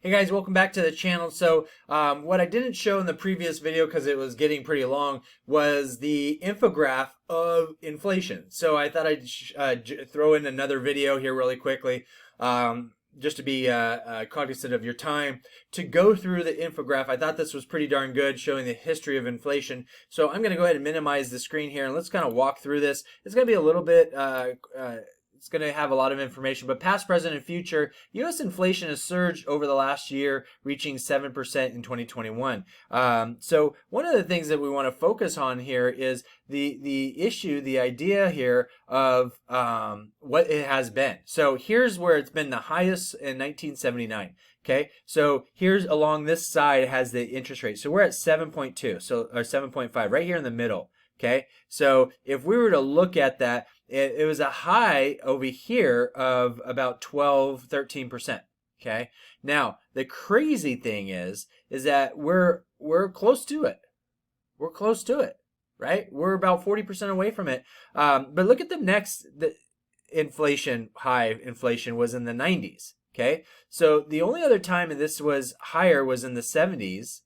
Hey guys, welcome back to the channel. So what I didn't show in the previous video because it was getting pretty long was the infograph of inflation. So I thought I'd throw in another video here really quickly just to be cognizant of your time to go through the infograph. I thought this was pretty darn good, showing the history of inflation. So I'm going to go ahead and minimize the screen here and let's kind of walk through this. It's going to be a little bit it's going to have a lot of information, but past, present, and future, U.S. inflation has surged over the last year, reaching 7% in 2021. So one of the things that we want to focus on here is the idea here of what it has been. So here's where it's been the highest in 1979. Okay, so here's along this side has the interest rate. So we're at 7.2, so or 7.5, right here in the middle. Okay, so if we were to look at that, it was a high over here of about 13%. Okay, now the crazy thing is that we're close to it. We're close to it, right? We're about 40% away from it. But look at the next high inflation was in the 90s. Okay, so the only other time this was higher was in the 70s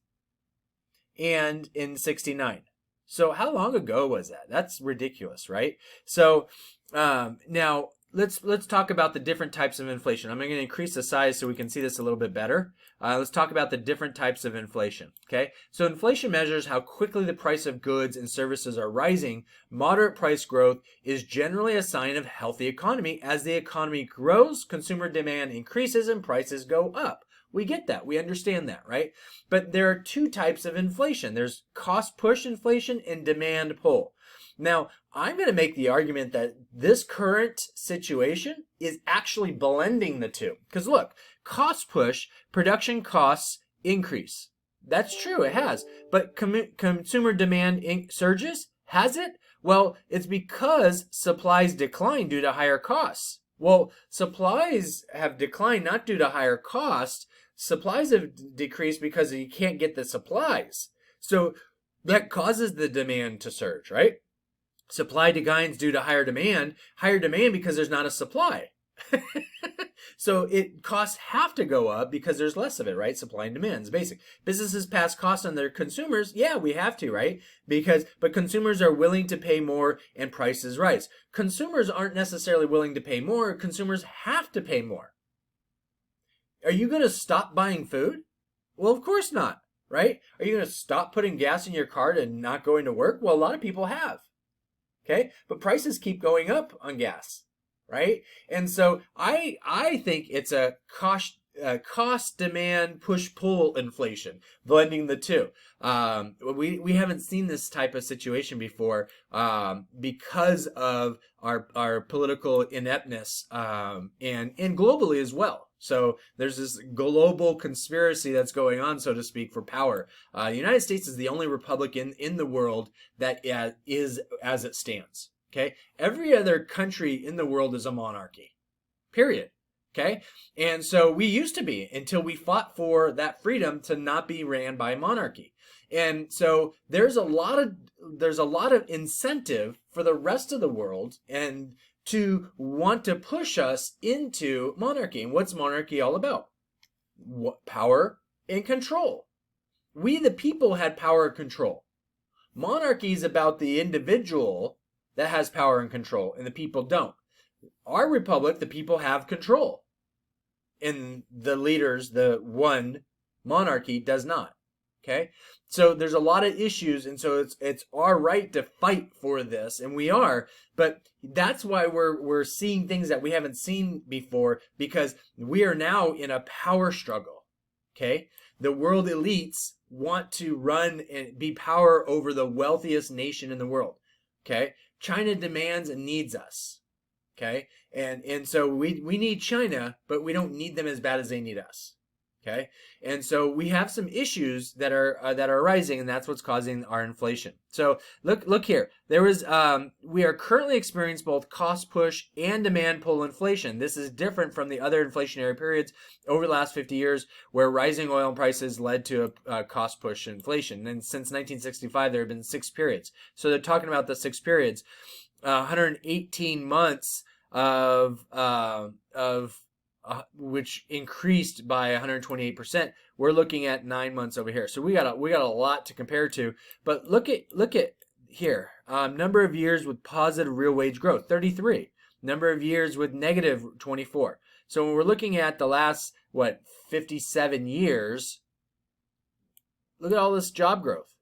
and in 69. So how long ago was that? That's ridiculous, right? So now let's talk about the different types of inflation. I'm going to increase the size so we can see this a little bit better. Let's talk about the different types of inflation. Okay, so inflation measures how quickly the price of goods and services are rising. Moderate price growth is generally a sign of healthy economy. As the economy grows, consumer demand increases and prices go up. We get that. We understand that, right? But there are two types of inflation. There's cost push inflation and demand pull. Now, I'm going to make the argument that this current situation is actually blending the two. Because look, cost push, production costs increase. That's true, it has. But consumer demand surges? Has it? Well, it's because supplies decline due to higher costs. Well, supplies have declined not due to higher costs. Supplies have decreased because you can't get the supplies. So that causes the demand to surge, right? Supply declines due to higher demand because there's not a supply. So costs have to go up because there's less of it, right? Supply and demand is basic. Businesses pass costs on their consumers. Yeah, we have to, right? But consumers are willing to pay more and prices rise. Consumers aren't necessarily willing to pay more. Consumers have to pay more. Are you going to stop buying food? Well, of course not, right? Are you going to stop putting gas in your car and not going to work? Well, a lot of people have. Okay, but prices keep going up on gas, right? And so I think it's a cost demand push pull inflation, blending the two. We haven't seen this type of situation before because of our political ineptness and globally as well. So there's this global conspiracy that's going on, so to speak, for power. The United States is the only republic in the world that is as it stands. Okay, every other country in the world is a monarchy. Period. Okay, and so we used to be until we fought for that freedom to not be ran by monarchy. And so there's a lot of incentive for the rest of the world and to want to push us into monarchy. And what's monarchy all about? What? Power and control. We, the people, had power and control. Monarchy is about the individual that has power and control, and the people don't. Our republic, the people have control. And the leaders, the one monarchy, does not. Okay? So there's a lot of issues, and so it's our right to fight for this, and we are, but that's why we're seeing things that we haven't seen before, because we are now in a power struggle. Okay? The world elites want to run and be power over the wealthiest nation in the world. Okay? China demands and needs us. Okay? And so we need China, but we don't need them as bad as they need us. Okay, and so we have some issues that are arising, and that's what's causing our inflation. So look here. We are currently experiencing both cost push and demand pull inflation. This is different from the other inflationary periods over the last 50 years, where rising oil prices led to a cost push inflation. And since 1965, there have been 6 periods. So they're talking about the 6 periods, 118 months of which increased by 128%. We're looking at 9 months over here. So we got a lot to compare to. But look at here. Number of years with positive real wage growth, 33. Number of years with negative, 24. So when we're looking at the last 57 years, look at all this job growth.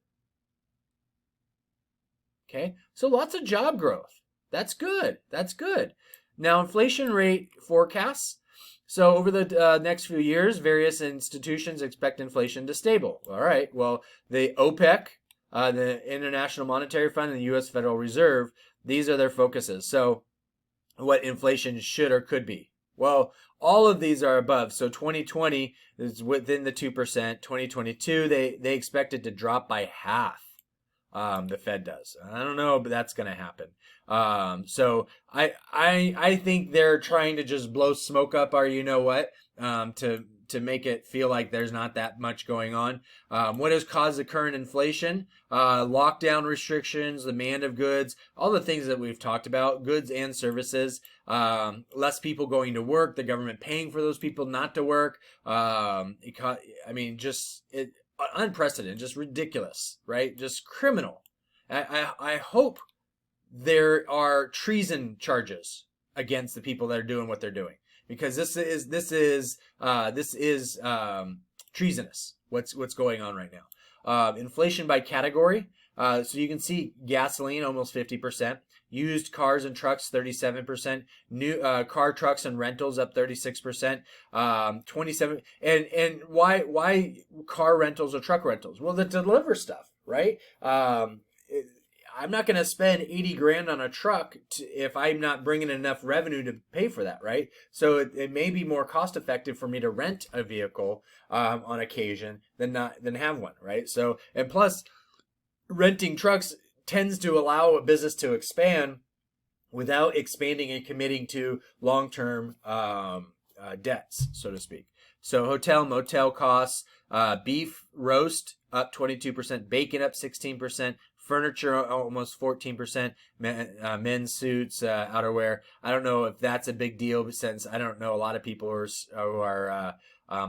Okay, so lots of job growth. That's good. That's good. Now, inflation rate forecasts. So over the next few years, various institutions expect inflation to stable. All right. Well, the OPEC, the International Monetary Fund, and the U.S. Federal Reserve, these are their focuses. So what inflation should or could be. Well, all of these are above. So 2020 is within the 2%. 2022, they expect it to drop by half. The Fed does. I don't know, but that's going to happen. So I think they're trying to just blow smoke up our what to make it feel like there's not that much going on. What has caused the current inflation? Lockdown restrictions, demand of goods, all the things that we've talked about, goods and services. Less people going to work, the government paying for those people not to work. Unprecedented, just ridiculous, right? Just criminal. I hope there are treason charges against the people that are doing what they're doing, because this is treasonous. What's going on right now? Inflation by category. So you can see gasoline almost 50%. Used cars and trucks, 37%. New car, trucks, and rentals up 36%. 27. And why car rentals or truck rentals? Well, to deliver stuff, right? I'm not going to spend 80 grand on a truck if I'm not bringing enough revenue to pay for that, right? So it may be more cost effective for me to rent a vehicle on occasion than have one, right? So, and plus, renting trucks tends to allow a business to expand without expanding and committing to long-term debts, so to speak. So hotel, motel costs, beef roast up 22%, bacon up 16%, furniture almost 14%, men's suits, outerwear. I don't know if that's a big deal, since I don't know a lot of people who are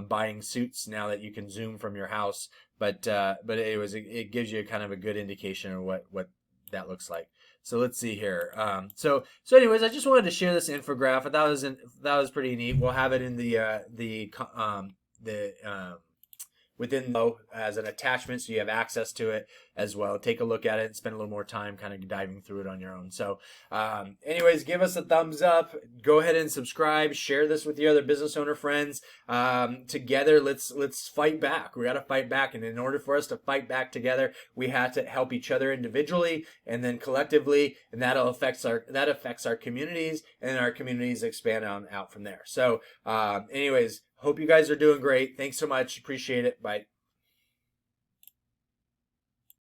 buying suits now that you can Zoom from your house. But it gives you kind of a good indication of what that looks like. So let's see here. So anyways, I just wanted to share this infograph. I thought that was pretty neat. We'll have it in the within as an attachment, so you have access to it as well. Take a look at it and spend a little more time kind of diving through it on your own. So anyways, give us a thumbs up. Go ahead and subscribe. Share this with your other business owner friends. Together, let's fight back. We got to fight back, and in order for us to fight back together, we have to help each other individually and then collectively, and that affects our communities, and our communities expand out from there. So anyways, hope you guys are doing great. Thanks so much. Appreciate it. Bye.